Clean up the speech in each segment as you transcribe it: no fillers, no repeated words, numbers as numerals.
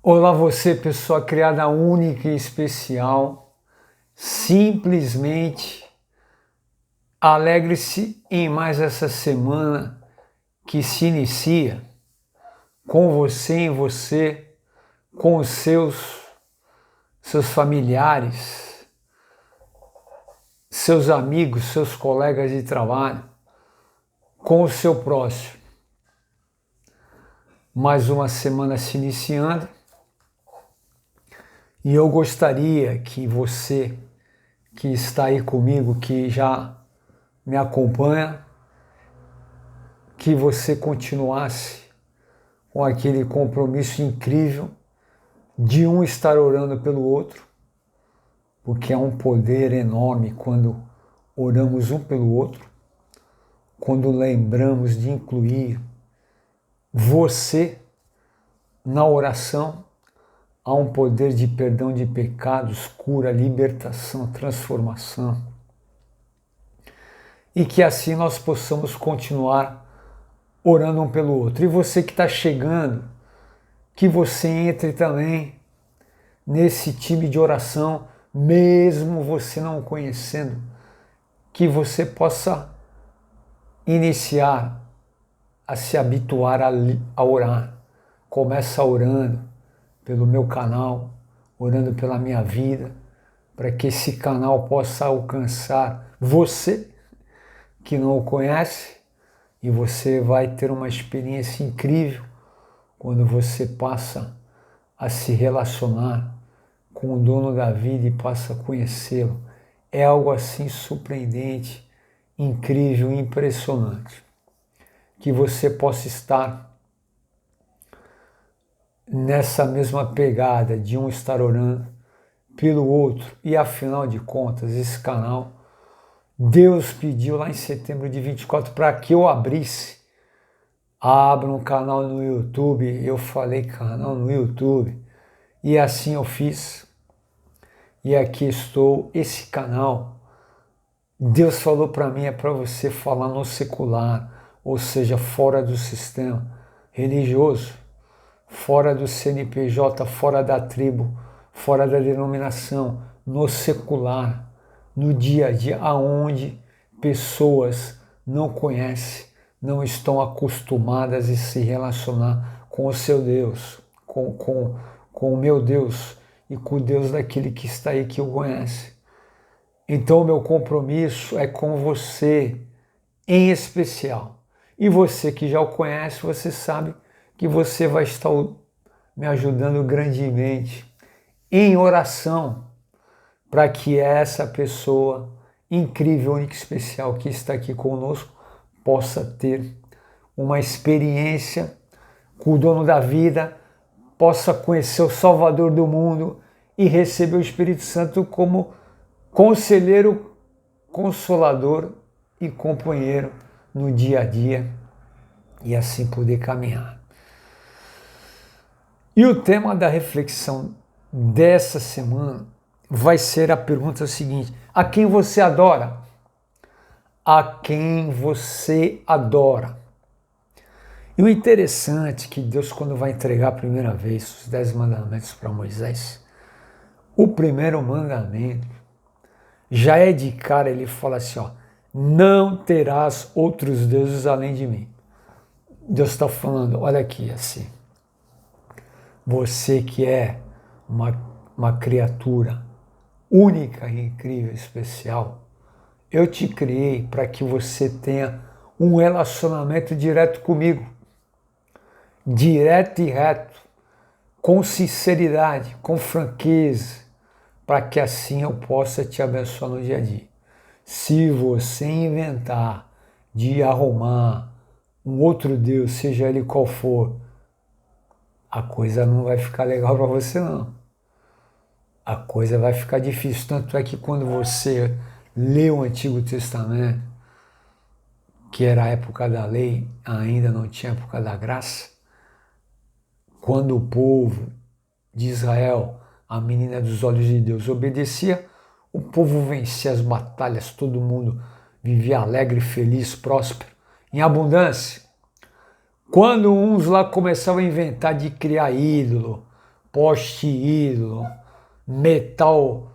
Olá você, pessoa criada única e especial. Simplesmente alegre-se em mais essa semana que se inicia com você em você, com os seus familiares, seus amigos, seus colegas de trabalho, com o seu próximo. Mais uma semana se iniciando. E eu gostaria que você que está aí comigo, que já me acompanha, que você continuasse com aquele compromisso incrível de um estar orando pelo outro, porque há um poder enorme quando oramos um pelo outro, quando lembramos de incluir você na oração. Há um poder de perdão de pecados, cura, libertação, transformação. E que assim nós possamos continuar orando um pelo outro. E você que está chegando, que você entre também nesse time de oração, mesmo você não conhecendo, que você possa iniciar a se habituar a orar. Começa orando pelo meu canal, orando pela minha vida, para que esse canal possa alcançar você que não o conhece, e você vai ter uma experiência incrível quando você passa a se relacionar com o dono da vida e passa a conhecê-lo. É algo assim surpreendente, incrível, impressionante. Que você possa estar nessa mesma pegada de um estar orando pelo outro. E afinal de contas, esse canal, Deus pediu lá em setembro de 24 para que eu abra um canal no YouTube. Eu falei canal no YouTube, e assim eu fiz. E aqui estou. Esse canal, Deus falou para mim, é para você falar no secular, ou seja, fora do sistema religioso, fora do CNPJ, fora da tribo, fora da denominação, no secular, no dia a dia, aonde pessoas não conhecem, não estão acostumadas a se relacionar com o seu Deus, com o meu Deus e com o Deus daquele que está aí, que o conhece. Então o meu compromisso é com você em especial. E você que já o conhece, você sabe que você vai estar me ajudando grandemente em oração para que essa pessoa incrível, única e especial que está aqui conosco possa ter uma experiência com o dono da vida, possa conhecer o Salvador do mundo e receber o Espírito Santo como conselheiro, consolador e companheiro no dia a dia, e assim poder caminhar. E o tema da reflexão dessa semana vai ser a pergunta seguinte: a quem você adora? A quem você adora? E o interessante é que Deus, quando vai entregar a primeira vez os 10 mandamentos para Moisés, o primeiro mandamento já é de cara, ele fala assim, ó: não terás outros deuses além de mim. Deus está falando, olha aqui, assim, você que é uma criatura única, incrível, especial, eu te criei para que você tenha um relacionamento direto comigo, direto e reto, com sinceridade, com franqueza, para que assim eu possa te abençoar no dia a dia. Se você inventar de arrumar um outro Deus, seja ele qual for, a coisa não vai ficar legal para você não. A coisa vai ficar difícil. Tanto é que quando você lê o Antigo Testamento, que era a época da lei, ainda não tinha a época da graça, quando o povo de Israel, a menina dos olhos de Deus, obedecia, o povo vencia as batalhas, todo mundo vivia alegre, feliz, próspero, em abundância. Quando uns lá começavam a inventar de criar ídolo, poste ídolo, metal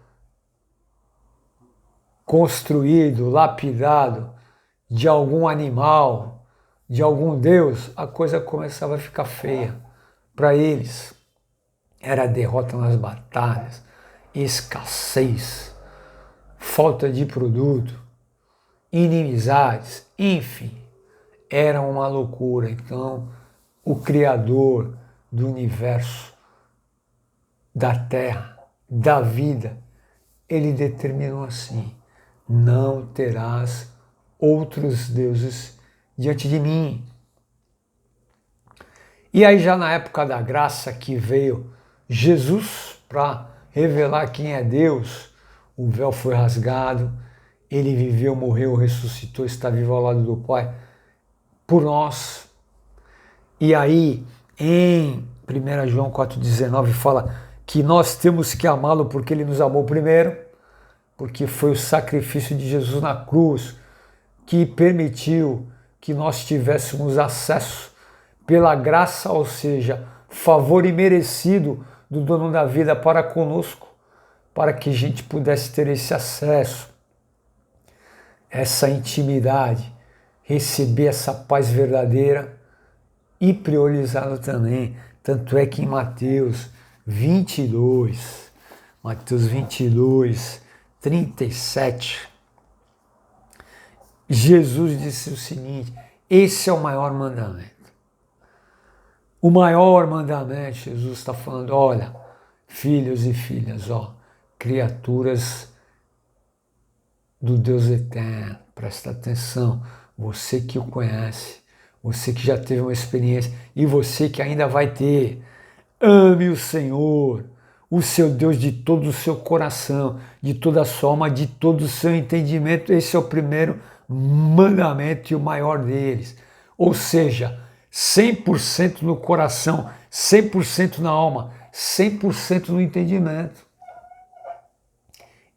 construído, lapidado de algum animal, de algum deus, a coisa começava a ficar feia para eles. Era derrota nas batalhas, escassez, falta de produto, inimizades, enfim, era uma loucura. Então, o Criador do universo, da terra, da vida, ele determinou assim: não terás outros deuses diante de mim. E aí já na época da graça que veio Jesus para revelar quem é Deus, o véu foi rasgado, ele viveu, morreu, ressuscitou, está vivo ao lado do Pai por nós. E aí em 1 João 4,19 fala que nós temos que amá-lo porque ele nos amou primeiro, porque foi o sacrifício de Jesus na cruz que permitiu que nós tivéssemos acesso pela graça, ou seja, favor imerecido do dono da vida para conosco, para que a gente pudesse ter esse acesso, essa intimidade, receber essa paz verdadeira e priorizá-la também. Tanto é que em Mateus 22, 37, Jesus disse o seguinte: esse é o maior mandamento. O maior mandamento, Jesus está falando: olha, filhos e filhas, criaturas do Deus eterno, presta atenção, você que o conhece, você que já teve uma experiência e você que ainda vai ter, ame o Senhor, o seu Deus, de todo o seu coração, de toda a sua alma, de todo o seu entendimento. Esse é o primeiro mandamento e o maior deles. Ou seja, 100% no coração, 100% na alma, 100% no entendimento.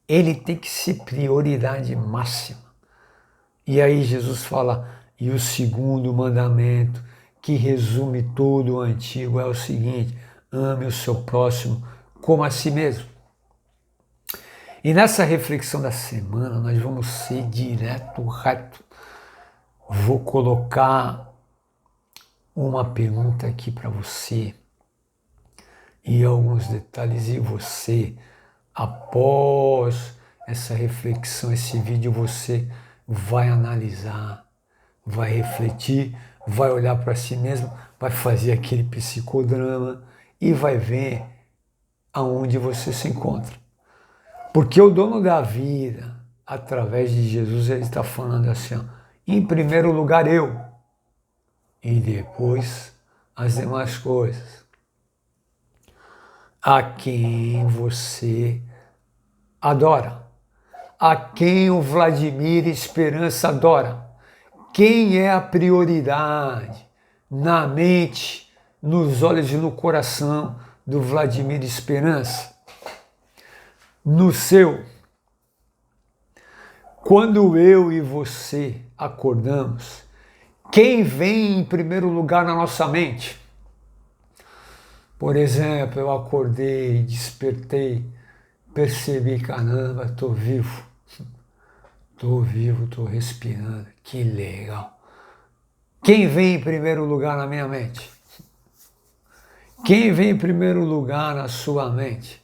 Ele tem que ser prioridade máxima. E aí Jesus fala, e o segundo mandamento, que resume todo o antigo, é o seguinte: ame o seu próximo como a si mesmo. E nessa reflexão da semana, nós vamos ser direto, reto. Vou colocar uma pergunta aqui para você e alguns detalhes, e você, após essa reflexão, esse vídeo, você vai analisar, vai refletir, vai olhar para si mesmo, vai fazer aquele psicodrama e vai ver aonde você se encontra. Porque o dono da vida, através de Jesus, ele está falando assim, em primeiro lugar eu, e depois as demais coisas. A quem você adora, a quem o Vladimir Esperança adora, quem é a prioridade na mente, nos olhos e no coração do Vladimir Esperança, no seu. Quando eu e você acordamos, quem vem em primeiro lugar na nossa mente? Por exemplo, eu acordei, despertei, percebi, caramba, estou vivo, estou respirando, que legal. Quem vem em primeiro lugar na minha mente? Quem vem em primeiro lugar na sua mente?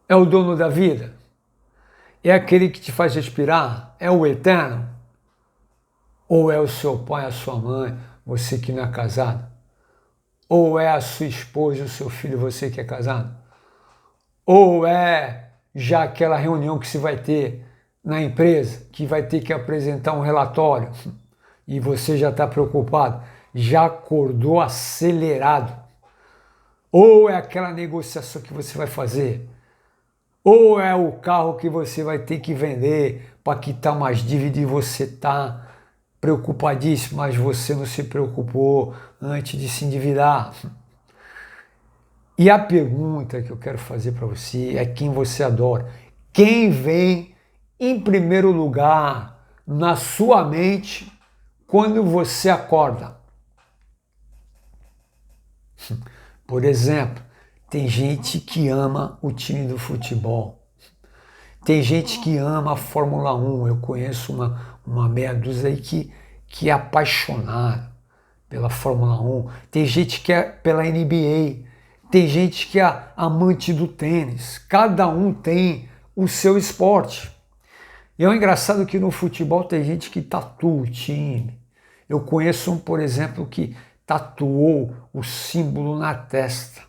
É o dono da vida? É aquele que te faz respirar? É o eterno? Ou é o seu pai, a sua mãe, você que não é casado? Ou é a sua esposa, o seu filho, você que é casado? Ou é já aquela reunião que se vai ter na empresa, que vai ter que apresentar um relatório e você já está preocupado, já acordou acelerado? Ou é aquela negociação que você vai fazer? Ou é o carro que você vai ter que vender para quitar mais dívida e você está preocupadíssimo, mas você não se preocupou antes de se endividar? E a pergunta que eu quero fazer para você é quem você adora. Quem vem em primeiro lugar na sua mente quando você acorda? Por exemplo, Tem gente que ama o time do futebol. Tem gente que ama a Fórmula 1. Eu conheço uma meia dúzia aí que é apaixonada pela Fórmula 1. Tem gente que é pela NBA. Tem gente que é amante do tênis. Cada um tem o seu esporte. E é engraçado que no futebol tem gente que tatua o time. Eu conheço um, por exemplo, que tatuou o símbolo na testa.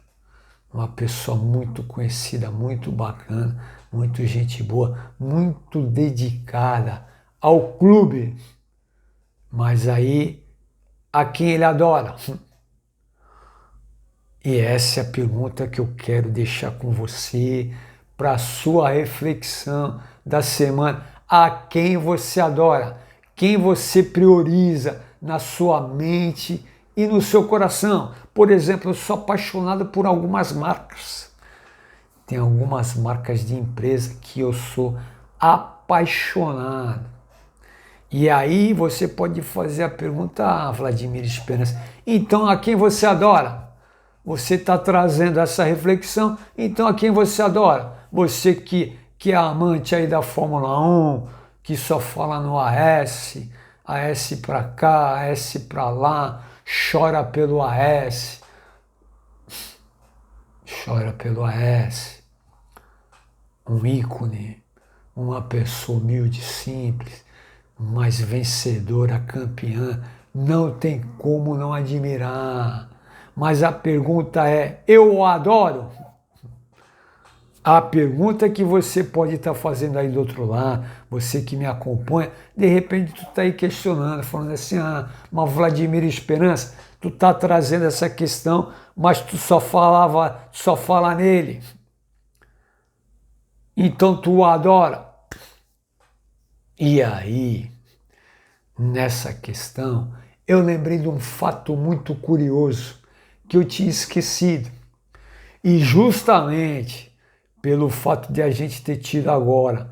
Uma pessoa muito conhecida, muito bacana, muito gente boa, muito dedicada ao clube. Mas aí, a quem ele adora? E essa é a pergunta que eu quero deixar com você para a sua reflexão da semana. A quem você adora? Quem você prioriza na sua mente e no seu coração? Por exemplo, eu sou apaixonado por algumas marcas. Tem algumas marcas de empresa que eu sou apaixonado. E aí você pode fazer a pergunta, Vladimir Esperança, então a quem você adora? Você está trazendo essa reflexão, então a quem você adora? Você que é amante aí da Fórmula 1, que só fala no AS para cá, AS para lá, chora pelo AS, chora pelo AS, um ícone, uma pessoa humilde, simples, mas vencedora, campeã, não tem como não admirar. Mas a pergunta é, eu o adoro? A pergunta que você pode estar fazendo aí do outro lado, você que me acompanha, de repente tu está aí questionando, falando assim, mas Vladimir Esperança, tu está trazendo essa questão, mas tu só fala nele. Então tu o adora. E aí, nessa questão, eu lembrei de um fato muito curioso que eu tinha esquecido. E justamente pelo fato de a gente ter tido agora,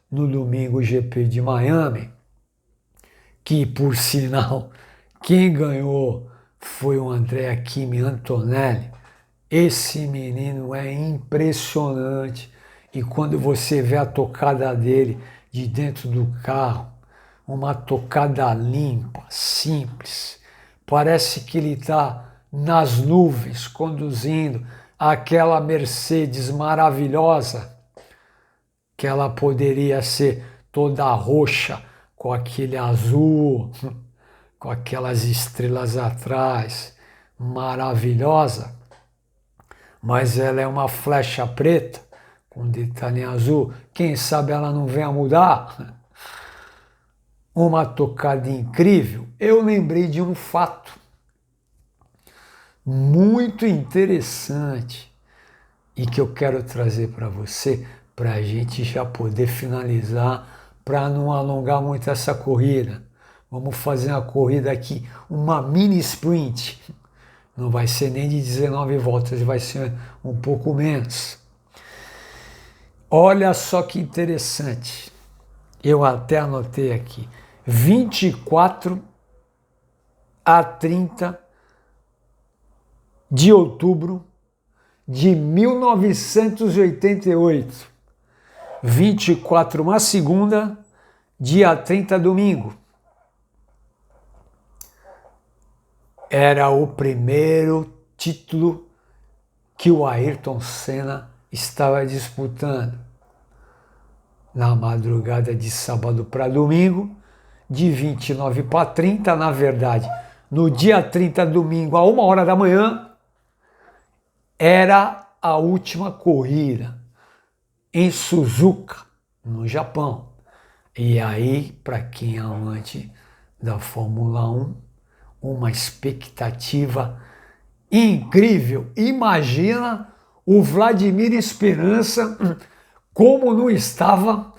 no domingo, o GP de Miami, que, por sinal, quem ganhou foi o Andrea Kimi Antonelli. Esse menino é impressionante. E quando você vê a tocada dele de dentro do carro, uma tocada limpa, simples, parece que ele está nas nuvens conduzindo aquela Mercedes maravilhosa, que ela poderia ser toda roxa, com aquele azul, com aquelas estrelas atrás, maravilhosa, mas ela é uma flecha preta, com detalhe em azul, quem sabe ela não venha mudar? Uma tocada incrível. Eu lembrei de um fato muito interessante e que eu quero trazer para você, para a gente já poder finalizar, para não alongar muito essa corrida. Vamos fazer uma corrida aqui, uma mini sprint. Não vai ser nem de 19 voltas, vai ser um pouco menos. Olha só que interessante. Eu até anotei aqui. 24 a 30 de outubro de 1988. 24 uma segunda, dia 30 domingo. Era o primeiro título que o Ayrton Senna estava disputando. Na madrugada de sábado para domingo, de 29 para 30, na verdade, no dia 30 domingo, a 1h da manhã, era a última corrida em Suzuka, no Japão. E aí, para quem é amante da Fórmula 1, uma expectativa incrível. Imagina o Vladimir Esperança como não estava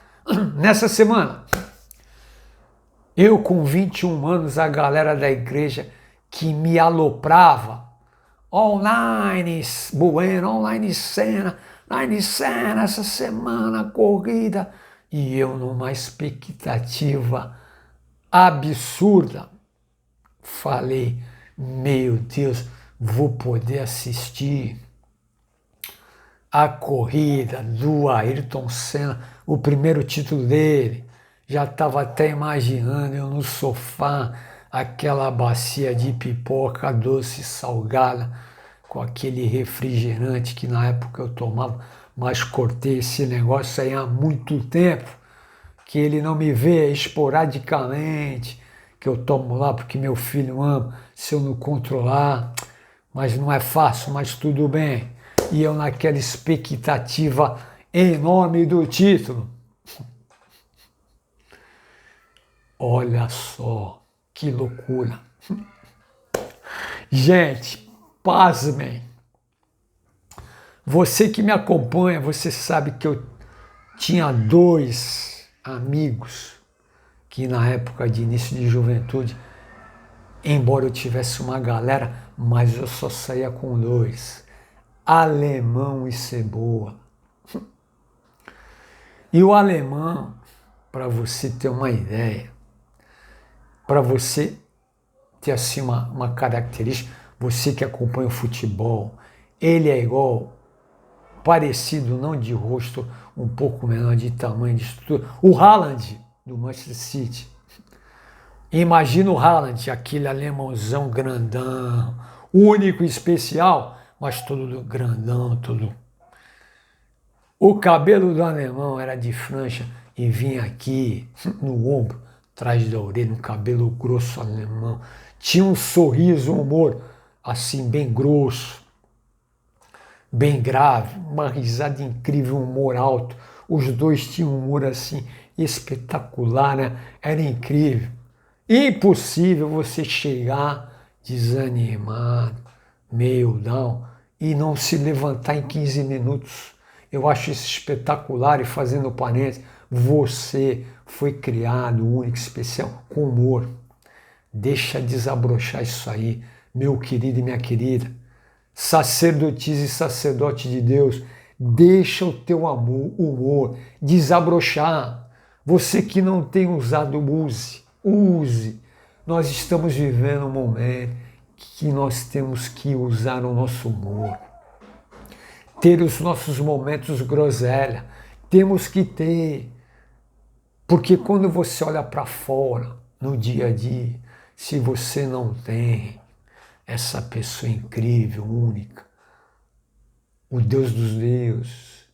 nessa semana. Eu com 21 anos, a galera da igreja que me aloprava, online, Bueno, online Senna, essa semana, corrida, e eu numa expectativa absurda. Falei, meu Deus, vou poder assistir. a corrida do Ayrton Senna, o primeiro título dele. Já estava até imaginando eu no sofá, aquela bacia de pipoca doce salgada, com aquele refrigerante que na época eu tomava, mas cortei esse negócio aí há muito tempo, que ele não me vê esporadicamente, que eu tomo lá porque meu filho ama, se eu não controlar, mas não é fácil, mas tudo bem. E eu naquela expectativa enorme do título. Olha só, que loucura. Gente, pasmem. Você que me acompanha, você sabe que eu tinha 2 amigos que na época de início de juventude, embora eu tivesse uma galera, mas eu só saía com 2. Alemão e Cebola. E o alemão, para você ter uma ideia, para você ter assim uma característica, você que acompanha o futebol, ele é igual, parecido, não de rosto, um pouco menor de tamanho, de estrutura, o Haaland, do Manchester City. Imagina o Haaland, aquele alemãozão grandão, único e especial, mas todo grandão, todo. O cabelo do alemão era de franja e vinha aqui no ombro, atrás da orelha, um cabelo grosso alemão. Tinha um sorriso, um humor assim bem grosso, bem grave, uma risada incrível, um humor alto. Os dois tinham um humor assim espetacular, né? Era incrível. Impossível você chegar desanimado, meio down, e não se levantar em 15 minutos. Eu acho isso espetacular. E fazendo parênteses, você foi criado único, especial, com humor. Deixa desabrochar isso aí, meu querido e minha querida. Sacerdotisa e sacerdote de Deus, deixa o teu amor, humor desabrochar. Você que não tem usado, use. Nós estamos vivendo um momento que nós temos que usar o nosso humor, ter os nossos momentos groselha, temos que ter, porque quando você olha para fora, no dia a dia, se você não tem essa pessoa incrível, única, o Deus dos deuses,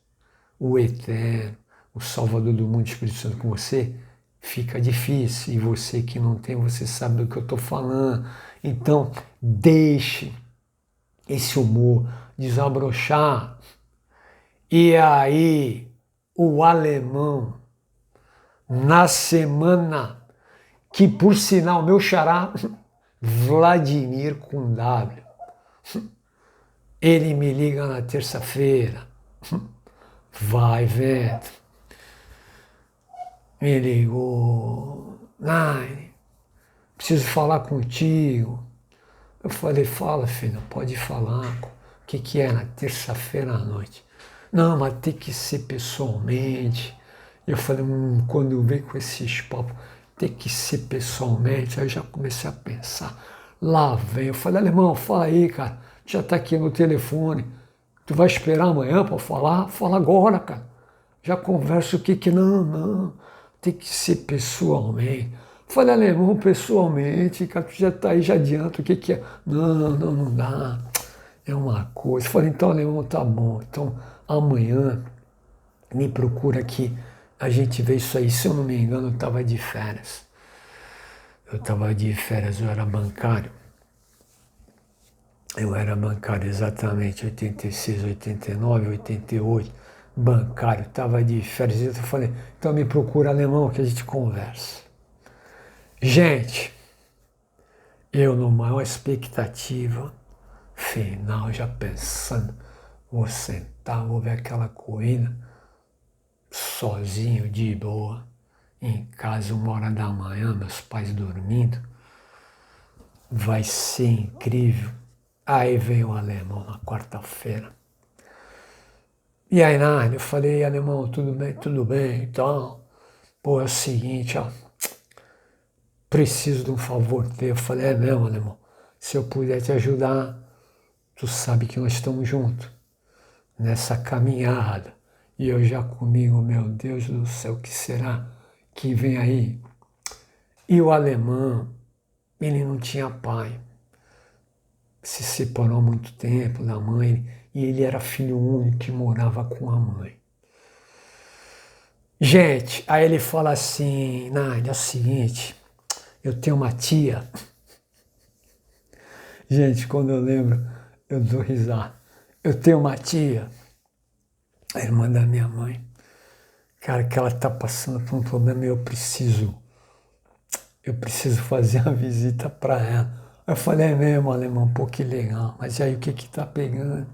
o Eterno, o Salvador do mundo, Espírito Santo com você, fica difícil. E você que não tem, você sabe do que eu estou falando. Então, deixe esse humor desabrochar. E aí, o alemão, na semana, que por sinal, meu xará, Vladimir com W, ele me liga na terça-feira, vai vendo, me ligou, Nine, preciso falar contigo. Eu falei, fala filho, pode falar, o que é na terça-feira à noite? Não, mas tem que ser pessoalmente. Eu falei, quando eu venho com esses papos, tem que ser pessoalmente. Aí eu já comecei a pensar, lá vem. Eu falei, alemão, fala aí, cara, já está aqui no telefone. Tu vai esperar amanhã para falar? Fala agora, cara. Já conversa o que não, tem que ser pessoalmente. Falei, alemão, pessoalmente, cara, tu já está aí, já adianta, o que é? Não dá, é uma coisa. Falei, então, alemão, tá bom, então amanhã me procura aqui, a gente vê isso aí. Se eu não me engano, eu estava de férias. Eu era bancário. Eu era bancário exatamente, 86, 89, 88, bancário, estava de férias. Eu falei, então me procura alemão que a gente conversa. Gente, eu numa maior expectativa, final, já pensando, vou sentar, vou ver aquela corrida, sozinho, de boa, em casa, 1h da manhã, meus pais dormindo, vai ser incrível. Aí veio o alemão na quarta-feira. E aí, Narnia, eu falei, alemão, tudo bem, então, pô, é o seguinte, ó, preciso de um favor teu. Eu falei, é mesmo, alemão, se eu puder te ajudar, tu sabe que nós estamos juntos. nessa caminhada. E eu já comigo, meu Deus do céu, o que será que vem aí? E o alemão, ele não tinha pai. Se separou há muito tempo da mãe e ele era filho único que morava com a mãe. Gente, aí ele fala assim, Nádia, é o seguinte, eu tenho uma tia. Gente, quando eu lembro, eu dou risada. Eu tenho uma tia, a irmã da minha mãe, cara, que ela tá passando por um problema e eu preciso fazer uma visita para ela. Eu falei, é mesmo, alemão, pô, que legal. Mas e aí, o que que tá pegando?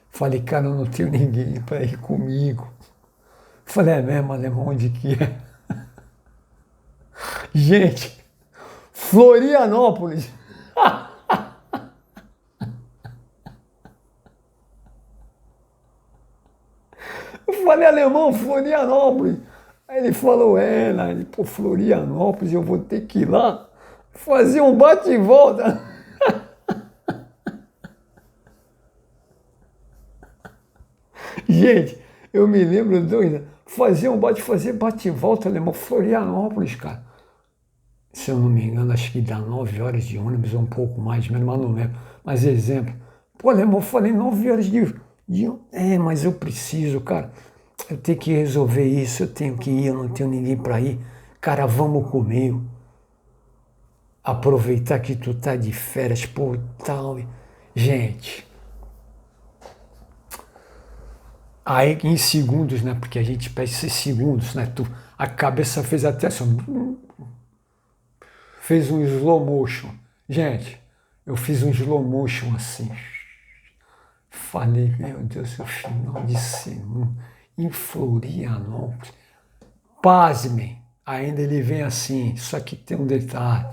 Falei, cara, eu não tenho ninguém para ir comigo. Falei, é mesmo, alemão, onde que é? Gente, Florianópolis. Eu falei, alemão, Florianópolis. Aí ele falou, Nádia, pô, Florianópolis, eu vou ter que ir lá fazer um bate e volta. Gente, eu me lembro doida, fazer bate e volta, alemão, Florianópolis, cara. Se eu não me engano, acho que dá 9 horas de ônibus ou um pouco mais, mas não lembro. Mas exemplo, pô, alemão, eu falei 9 horas mas eu preciso, cara, eu tenho que resolver isso, eu tenho que ir, eu não tenho ninguém para ir. Cara, vamos comigo. Aproveitar que tu tá de férias, pô, tal. Gente, aí em segundos, né? Porque a gente pede esses segundos, né? A cabeça fez até assim, fez um slow motion. Gente, eu fiz um slow motion assim. Falei, meu Deus, o final de semana em Florianópolis. Pasmem, ainda ele vem assim, só que tem um detalhe.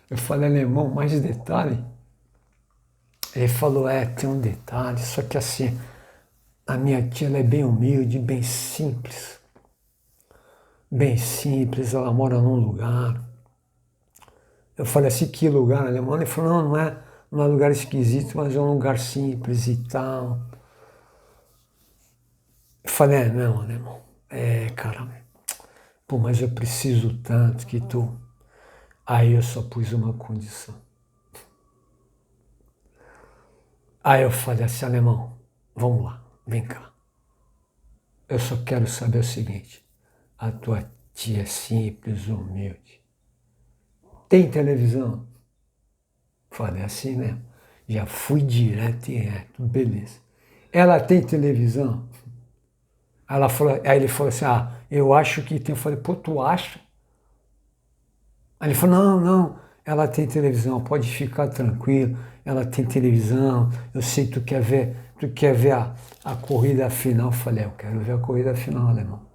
Eu falei, alemão, mais detalhe? Ele falou, tem um detalhe, só que assim, a minha tia ela é bem humilde, bem simples. Bem simples, ela mora num lugar. Eu falei assim, que lugar, alemão? Ele falou, não é lugar esquisito, mas é um lugar simples e tal. Eu falei, não, alemão, cara, pô, mas eu preciso tanto que tu... Aí eu só pus uma condição. Aí eu falei assim, alemão, vamos lá, vem cá. Eu só quero saber o seguinte, a tua tia é simples, humilde. Tem televisão? Falei assim, né? Já fui direto e reto, beleza. Ela tem televisão? Aí ele falou assim, eu acho que tem. Eu falei, pô, tu acha? Aí ele falou, não, ela tem televisão, pode ficar tranquilo, ela tem televisão, eu sei que tu quer ver a corrida final. Eu falei, eu quero ver a corrida final, alemão.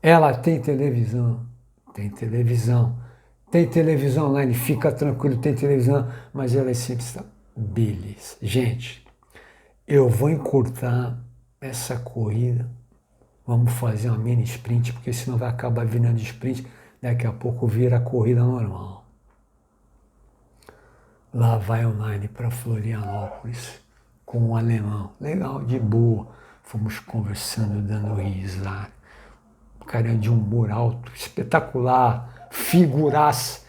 Ela tem televisão, tem televisão. Tem televisão online, fica tranquilo, tem televisão, mas ela é sempre está. Beleza. Gente, eu vou encurtar essa corrida. Vamos fazer uma mini sprint, porque senão vai acabar virando sprint. Daqui a pouco vira a corrida normal. Lá vai online para Florianópolis com um alemão. Legal, de boa. Fomos conversando, dando risada. Cara de humor alto, espetacular, figuraça.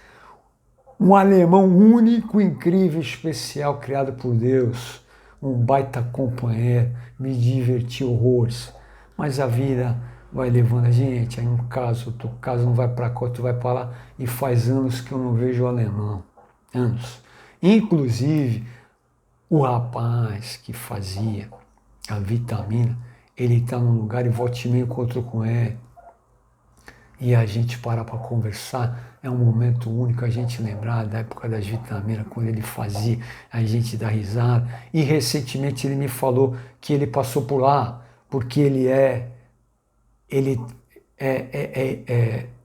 Um alemão único, incrível, especial, criado por Deus. Um baita companheiro, me diverti horrores. Mas a vida vai levando a gente, aí um caso, outro caso, não vai para cá, outro vai para lá. E faz anos que eu não vejo o alemão. Anos. Inclusive, o rapaz que fazia a vitamina, ele está num lugar e volta e meia encontro com ele. E a gente para conversar, é um momento único, a gente lembrar da época das vitaminas, quando ele fazia, a gente dá risada. E recentemente ele me falou que ele passou por lá, porque ele é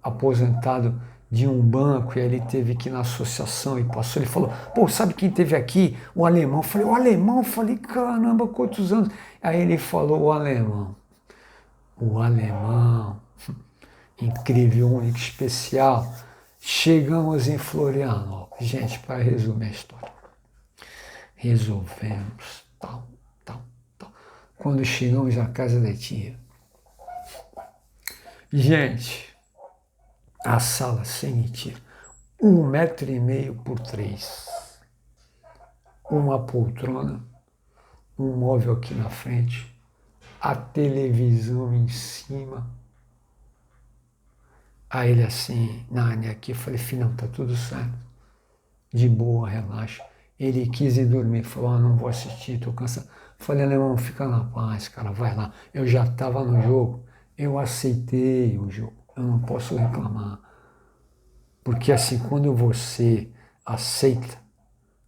aposentado de um banco, e aí ele teve que ir na associação e passou. Ele falou, pô, sabe quem teve aqui? O alemão. Eu falei, o alemão? Eu falei, caramba, quantos anos? Aí ele falou, o alemão. O alemão. Incrível, único, especial. Chegamos em Florianópolis. Gente, para resumir a história. Resolvemos, tal. quando chegamos na casa da tia. Gente, a sala sem mentira, 1,5 m por 3. Uma poltrona, um móvel aqui na frente, a televisão em cima. Aí ele assim, Nani, aqui, eu falei, filhão, tá tudo certo, de boa, relaxa. Ele quis ir dormir, falou, não vou assistir, tô cansado. Falei, alemão, fica na paz, cara, vai lá. Eu já estava no jogo, eu aceitei o jogo, eu não posso reclamar. Porque assim, quando você aceita,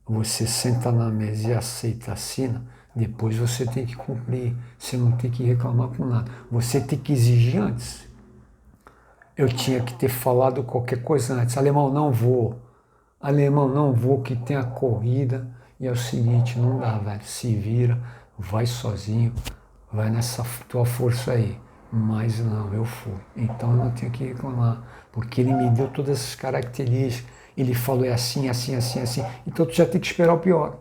você senta na mesa e aceita, assina, depois você tem que cumprir, você não tem que reclamar com nada. Você tem que exigir antes. Eu tinha que ter falado qualquer coisa antes. Alemão, não vou. Alemão, não vou, que tem a corrida. E é o seguinte, não dá, velho. Se vira, vai sozinho, vai nessa tua força aí. Mas não, eu fui. Então eu não tenho que reclamar, porque ele me deu todas essas características. Ele falou, é assim, assim, assim, assim. Então tu já tem que esperar o pior.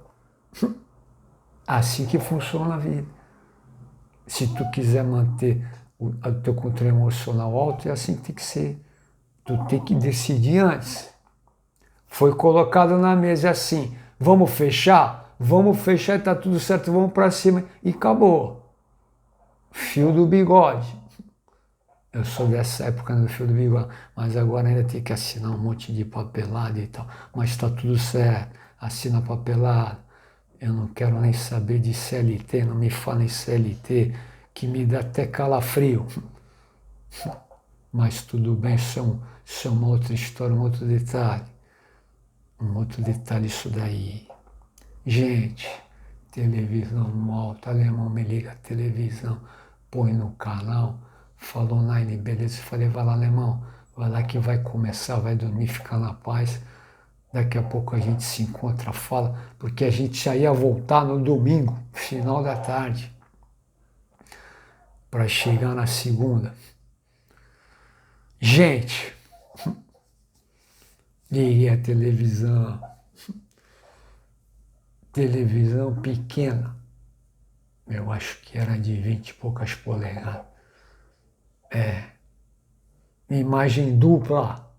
Assim que funciona a vida. Se tu quiser manter o teu controle emocional alto, é assim que tem que ser. Tu tem que decidir antes. Foi colocado na mesa assim, vamos fechar e tá tudo certo, vamos para cima. E acabou. Fio do bigode. Eu sou dessa época do fio do bigode, mas agora ainda tem que assinar um monte de papelada e tal. Mas tá tudo certo, assina papelada. Eu não quero nem saber de CLT, não me fala em CLT, que me dá até calafrio. Mas tudo bem, isso é uma outra história, um outro detalhe. Um outro detalhe isso daí. Gente, televisão no alto, alemão me liga a televisão, põe no canal, falou Nine, beleza, eu falei, vai lá, alemão, vai lá que vai começar, vai dormir, ficar na paz. Daqui a pouco a gente se encontra, fala, porque a gente já ia voltar no domingo, final da tarde, para chegar na segunda. Gente, liguei a televisão pequena, eu acho que era de 20 e poucas polegadas. Imagem dupla.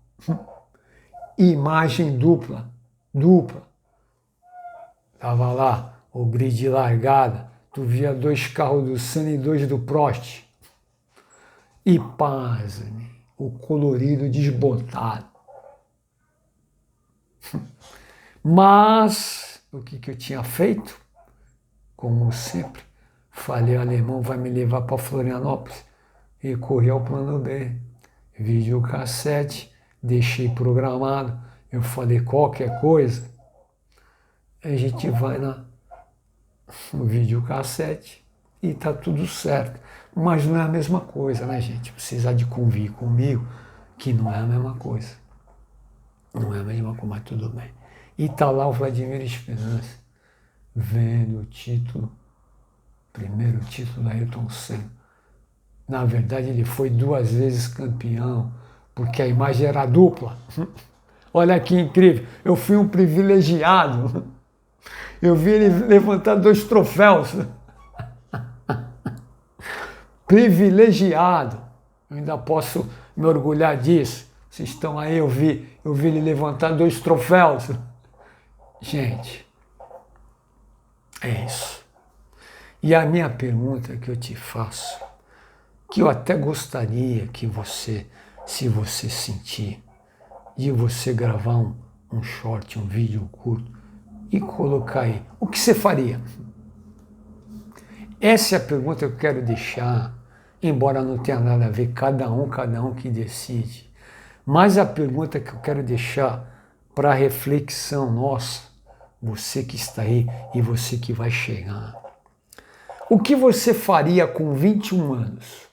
Imagem dupla. Tava lá, o grid largada, tu via 2 carros do Senna e 2 do Prost. E pasme, o colorido desbotado. Mas, o que eu tinha feito? Como sempre, falei, alemão vai me levar para Florianópolis. E corri ao plano B. Videocassete, deixei programado. Eu falei, qualquer coisa, a gente vai no videocassete e tá tudo certo. Mas não é a mesma coisa, né, gente? Precisa de convir comigo que não é a mesma coisa. Não é a mesma coisa, mas tudo bem. E tá lá o Vladimir Esperança, vendo o título, primeiro título da Ayrton Senna. Na verdade, ele foi 2 vezes campeão, porque a imagem era dupla. Olha que incrível, eu fui um privilegiado. Eu vi ele levantar 2 troféus. Privilegiado. Eu ainda posso me orgulhar disso. Vocês estão aí, eu vi ele levantar 2 troféus. Gente, é isso. E a minha pergunta que eu te faço, que eu até gostaria que você, se você sentir, de você gravar um short, um vídeo curto e colocar aí. O que você faria? Essa é a pergunta que eu quero deixar, embora não tenha nada a ver, cada um que decide. Mas a pergunta que eu quero deixar para reflexão nossa, você que está aí e você que vai chegar. O que você faria com 21 anos?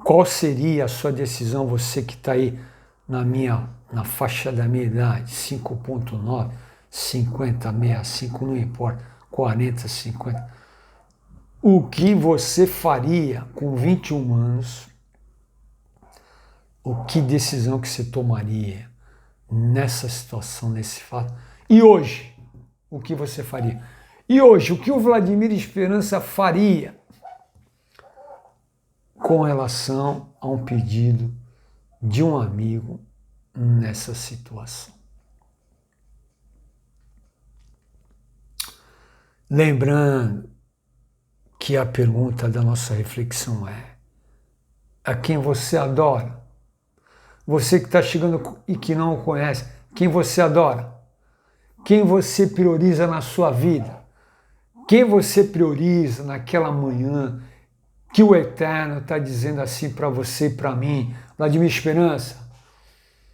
Qual seria a sua decisão, você que está aí na faixa da minha idade, 5.9, 50, 65, não importa, 40, 50. O que você faria com 21 anos? Que decisão que você tomaria nessa situação, nesse fato? E hoje, o que você faria? E hoje, o que o Vladimir Esperança faria com relação a um pedido de um amigo nessa situação? Lembrando que a pergunta da nossa reflexão é: a quem você adora? Você que está chegando e que não o conhece, quem você adora? Quem você prioriza na sua vida? Quem você prioriza naquela manhã que o Eterno está dizendo assim para você e para mim? Vladimir Esperança,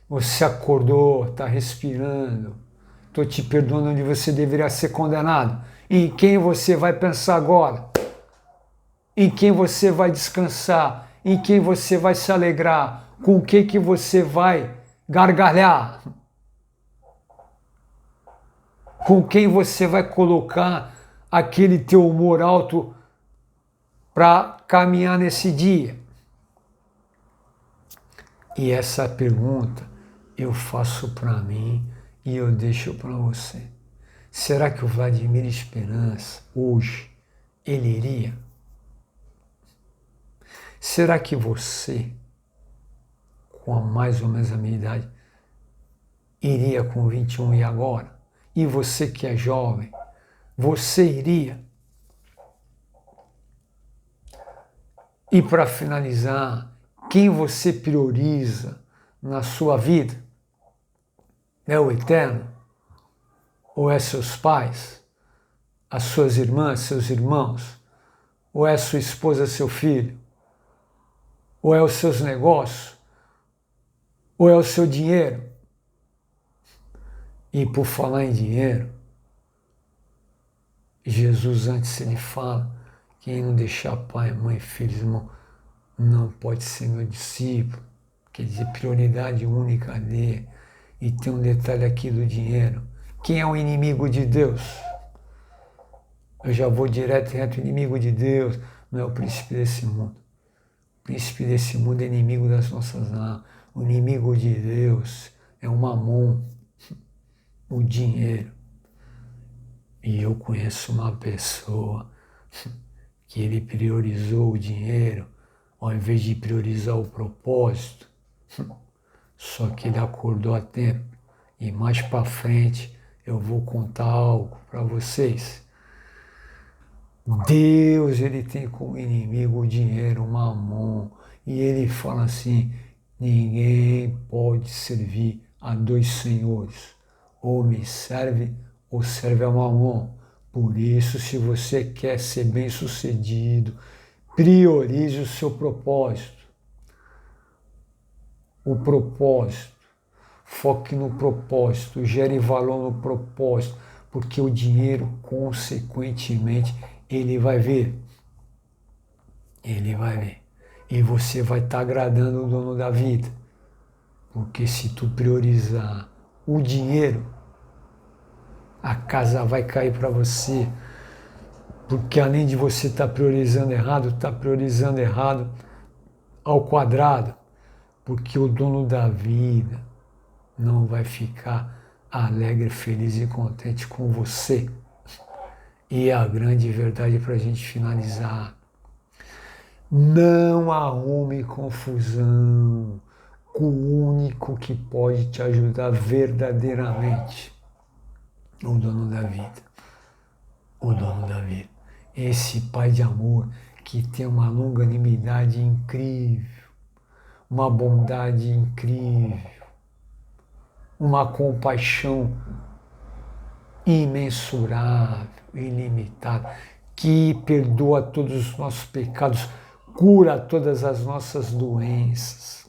você acordou, está respirando, estou te perdoando onde você deveria ser condenado. Em quem você vai pensar agora? Em quem você vai descansar? Em quem você vai se alegrar? Com o que você vai gargalhar? Com quem você vai colocar aquele teu humor alto para caminhar nesse dia? E essa pergunta eu faço para mim e eu deixo para você. Será que o Vladimir Esperança, hoje, ele iria? Será que você, com mais ou menos a minha idade, iria com 21 e agora? E você que é jovem, você iria? E para finalizar, quem você prioriza na sua vida? É o Eterno? Ou é seus pais? As suas irmãs, seus irmãos? Ou é sua esposa, seu filho? Ou é os seus negócios? Ou é o seu dinheiro? E por falar em dinheiro, Jesus antes ele fala: quem não deixar pai, mãe, filhos, irmão, não pode ser meu discípulo. Quer dizer, prioridade única dele. E tem um detalhe aqui do dinheiro. Quem é o inimigo de Deus? Eu já vou direto e reto. O inimigo de Deus não é o príncipe desse mundo. O príncipe desse mundo é inimigo das nossas almas. O inimigo de Deus é o mamon, o dinheiro. E eu conheço uma pessoa que ele priorizou o dinheiro ao invés de priorizar o propósito. Só que ele acordou a tempo. E mais para frente eu vou contar algo para vocês. Deus, ele tem como inimigo o dinheiro, o mamon. E ele fala assim: ninguém pode servir a dois senhores. Ou me serve ou serve a mamon. Por isso, se você quer ser bem-sucedido, priorize o seu propósito. O propósito. Foque no propósito, gere valor no propósito, porque o dinheiro, consequentemente, ele vai ver. Ele vai ver. E você vai estar agradando o dono da vida. Porque se tu priorizar o dinheiro, a casa vai cair para você. Porque além de você estar priorizando errado, está priorizando errado ao quadrado. Porque o dono da vida não vai ficar alegre, feliz e contente com você. E a grande verdade para a gente finalizar: não arrume confusão com o único que pode te ajudar verdadeiramente, o dono da vida. O dono da vida. Esse Pai de amor que tem uma longanimidade incrível, uma bondade incrível, uma compaixão imensurável, ilimitada, que perdoa todos os nossos pecados, cura todas as nossas doenças.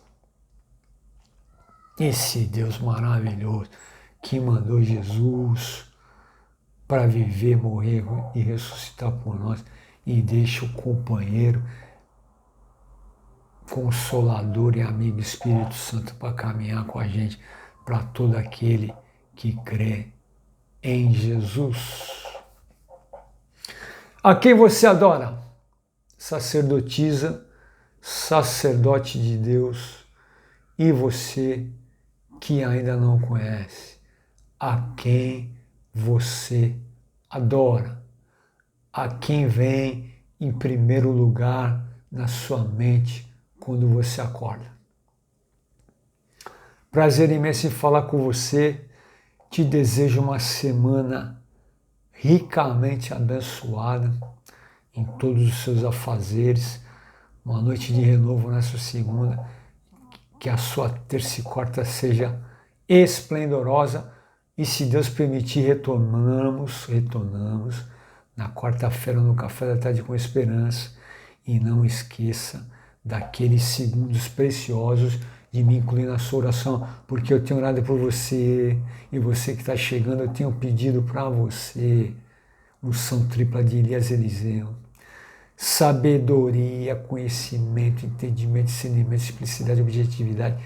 Esse Deus maravilhoso que mandou Jesus para viver, morrer e ressuscitar por nós, e deixa o companheiro, consolador e amigo Espírito Santo para caminhar com a gente, para todo aquele que crê em Jesus. A quem você adora? Sacerdotisa, sacerdote de Deus, e você que ainda não conhece, a quem você adora? a quem vem em primeiro lugar na sua mente quando você acorda. Prazer imenso em falar com você. Te desejo uma semana ricamente abençoada em todos os seus afazeres. Uma noite de renovo nessa segunda. Que a sua terça e quarta seja esplendorosa. E se Deus permitir, retornamos na quarta-feira no Café da Tarde com Esperança. E não esqueça daqueles segundos preciosos de me incluir na sua oração, porque eu tenho orado por você, e você que está chegando, eu tenho pedido para você unção tripla de Elias Eliseu, sabedoria, conhecimento, entendimento, discernimento, simplicidade, objetividade,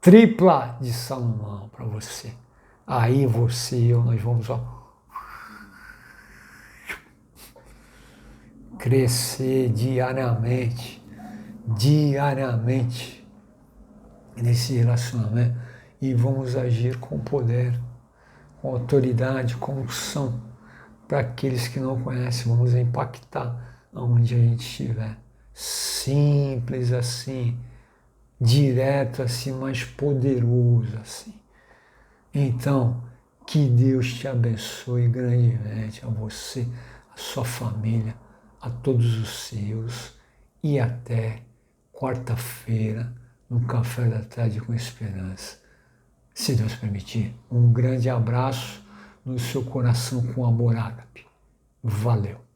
tripla de Salomão para você. Aí você e eu, nós vamos crescer diariamente nesse relacionamento e vamos agir com poder, com autoridade, com unção para aqueles que não conhecem. Vamos impactar aonde a gente estiver. Simples assim, direto assim, mas poderoso assim. Então, que Deus te abençoe grandemente, a você, a sua família, a todos os seus, e até quarta-feira no Café da Tarde com Esperança. Se Deus permitir, um grande abraço no seu coração com amor ágape. Valeu!